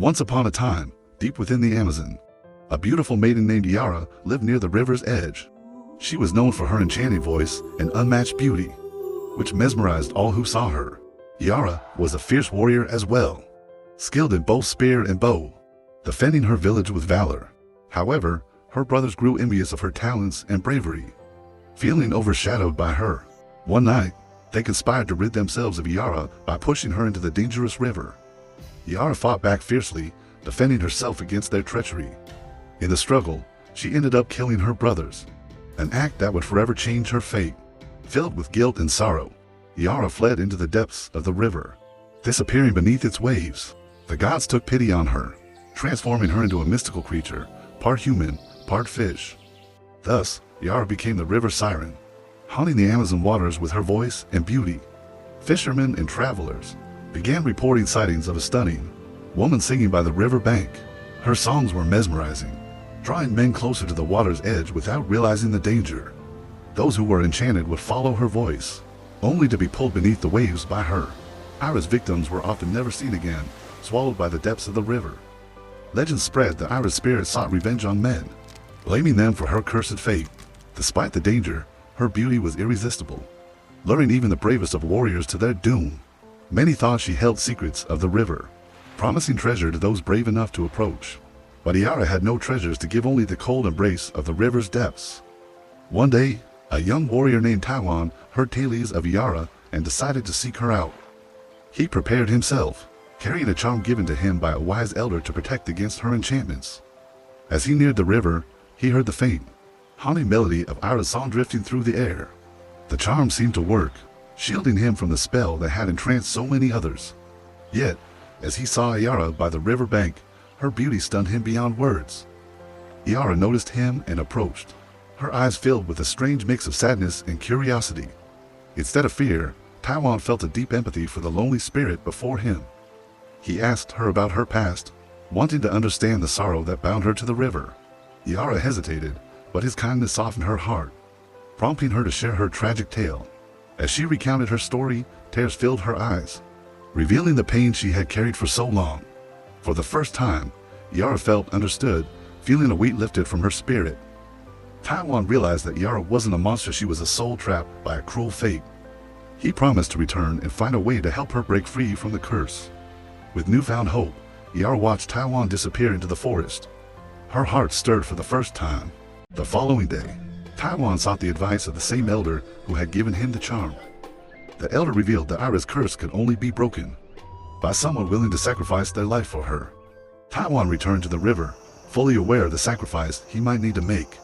Once upon a time, deep within the Amazon, a beautiful maiden named Iara lived near the river's edge. She was known for her enchanting voice and unmatched beauty, which mesmerized all who saw her. Iara was a fierce warrior as well, skilled in both spear and bow, defending her village with valor. However, her brothers grew envious of her talents and bravery. Feeling overshadowed by her, one night, they conspired to rid themselves of Iara by pushing her into the dangerous river. Iara fought back fiercely, defending herself against their treachery. In the struggle, she ended up killing her brothers, an act that would forever change her fate. Filled with guilt and sorrow, Iara fled into the depths of the river, disappearing beneath its waves. The gods took pity on her, transforming her into a mystical creature, part human, part fish. Thus, Iara became the river Siren, haunting the Amazon waters with her voice and beauty. Fishermen and travelers began reporting sightings of a stunning woman singing by the river bank. Her songs were mesmerizing, drawing men closer to the water's edge without realizing the danger. Those who were enchanted would follow her voice, only to be pulled beneath the waves by her. Iara's victims were often never seen again, swallowed by the depths of the river. Legends spread that Iara's spirit sought revenge on men, blaming them for her cursed fate. Despite the danger, her beauty was irresistible, luring even the bravest of warriors to their doom. Many thought she held secrets of the river, promising treasure to those brave enough to approach. But Iara had no treasures to give, only the cold embrace of the river's depths. One day, a young warrior named Tayuan heard tales of Iara and decided to seek her out. He prepared himself, carrying a charm given to him by a wise elder to protect against her enchantments. As he neared the river, he heard the faint, haunting melody of Iara's song drifting through the air. The charm seemed to work, shielding him from the spell that had entranced so many others. Yet, as he saw Iara by the river bank, her beauty stunned him beyond words. Iara noticed him and approached, her eyes filled with a strange mix of sadness and curiosity. Instead of fear, Tayuan felt a deep empathy for the lonely spirit before him. He asked her about her past, wanting to understand the sorrow that bound her to the river. Iara hesitated, but his kindness softened her heart, prompting her to share her tragic tale. As she recounted her story, tears filled her eyes, revealing the pain she had carried for so long. For the first time, Iara felt understood, feeling a weight lifted from her spirit. Tayuan realized that Iara wasn't a monster, she was a soul trapped by a cruel fate. He promised to return and find a way to help her break free from the curse. With newfound hope, Iara watched Tayuan disappear into the forest. Her heart stirred for the first time. The following day, Tayuan sought the advice of the same elder who had given him the charm. The elder revealed that Iara's curse could only be broken by someone willing to sacrifice their life for her. Tayuan returned to the river, fully aware of the sacrifice he might need to make.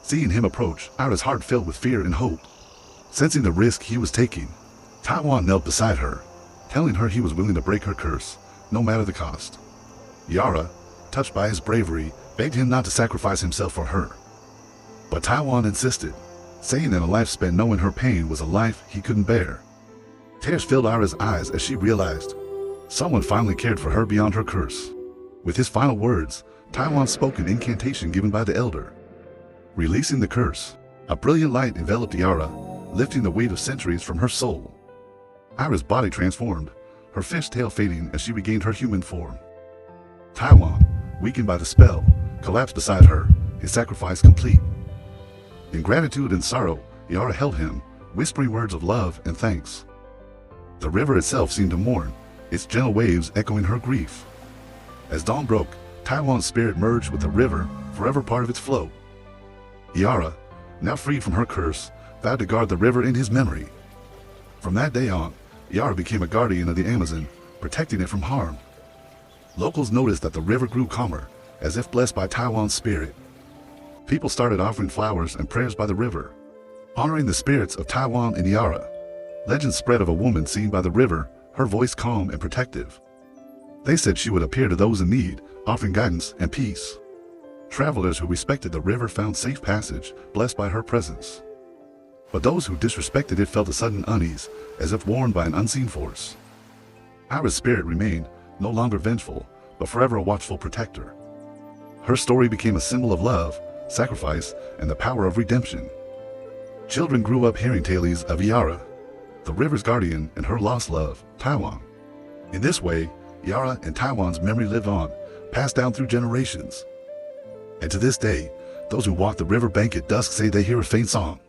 Seeing him approach, Iara's heart filled with fear and hope. Sensing the risk he was taking, Tayuan knelt beside her, telling her he was willing to break her curse, no matter the cost. Iara, touched by his bravery, begged him not to sacrifice himself for her. But Tayuan insisted, saying that a life spent knowing her pain was a life he couldn't bear. Tears filled Iara's eyes as she realized someone finally cared for her beyond her curse. With his final words, Tayuan spoke an incantation given by the elder, releasing the curse. A brilliant light enveloped Iara, lifting the weight of centuries from her soul. Iara's body transformed, her fish tail fading as she regained her human form. Tayuan, weakened by the spell, collapsed beside her, his sacrifice complete. In gratitude and sorrow, Iara held him, whispering words of love and thanks. The river itself seemed to mourn, its gentle waves echoing her grief. As dawn broke, Tayuan's spirit merged with the river, forever part of its flow. Iara, now freed from her curse, vowed to guard the river in his memory. From that day on, Iara became a guardian of the Amazon, protecting it from harm. Locals noticed that the river grew calmer, as if blessed by Tayuan's spirit. People started offering flowers and prayers by the river, honoring the spirits of Tayuan and Iara. Legends spread of a woman seen by the river, her voice calm and protective. They said she would appear to those in need, offering guidance and peace. Travelers who respected the river found safe passage, blessed by her presence. But those who disrespected it felt a sudden unease, as if warned by an unseen force. Iara's spirit remained, no longer vengeful, but forever a watchful protector. Her story became a symbol of love, sacrifice, and the power of redemption. Children grew up hearing tales of Iara, the river's guardian, and her lost love, Tayuan. In this way, Iara and Tayuan's memory lived on, passed down through generations. And to this day, those who walk the river bank at dusk say they hear a faint song.